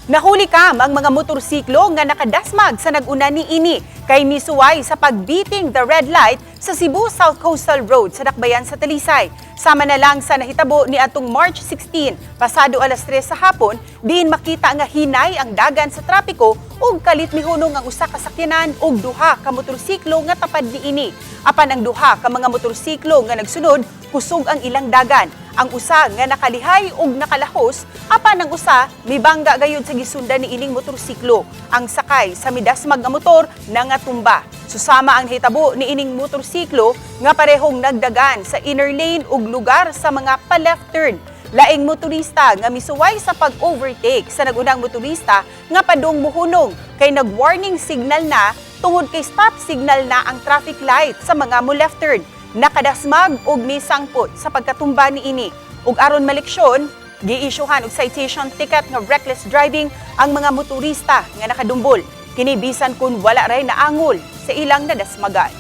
Nahuli kam ang mga motorsiklo nga nakadasmag sa nag-una ni ini kay misuway sa pagbeating the red light sa Cebu South Coastal Road sa Dakbayan sa Talisay. Sama na lang sa nahitabo ni atong March 16, pasado alas 3 sa hapon, diin makita nga hinay ang dagan sa trapiko ug kalit mihunong ang usa ka sakyanan ug duha ka motorsiklo nga tapad niini. Apan ang duha ka mga motorsiklo nga nagsunod kusog ang ilang dagan. Ang usa nga nakalihay ug nakalahos, apan ang usa mibangga gayud sa gisundan ni ining motorsiklo. Ang sakay sa midasmag nga motor nangatumba. Susama ang hitabo ni ining motorsiklo nga parehong nagdagan sa inner lane ug lugar sa mga pa-left turn. Laing motorista nga misuway sa pag-overtake sa nagunang motorista nga padung muhunong kay nag-warning signal na tungod kay stop signal na ang traffic light sa mga mo left turn. Nakadasmag ug misangpot sa pagkatumba ni ini. Ug aron maleksyon, gi-isyuhan og citation ticket nga reckless driving ang mga motorista nga nakadumbol. Kini bisan kun wala ray naangol sa ilang nadasmagan.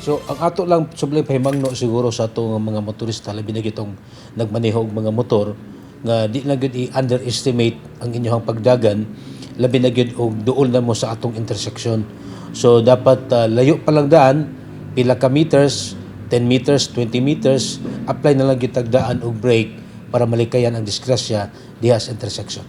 So, ang ato lang sublay pahimangno siguro sa ato nga mga motorista, labi na gitong nagmaneho og mga motor, nga di na gyud i-underestimate ang inyong pagdagan, labi na gyud og duol na mo sa atong intersection. So, dapat layo pa lang daan, pila ka meters, 10 meters, 20 meters, apply na lang gyud tagdaan og brake para malikayan ang disgrasya diha sa intersection.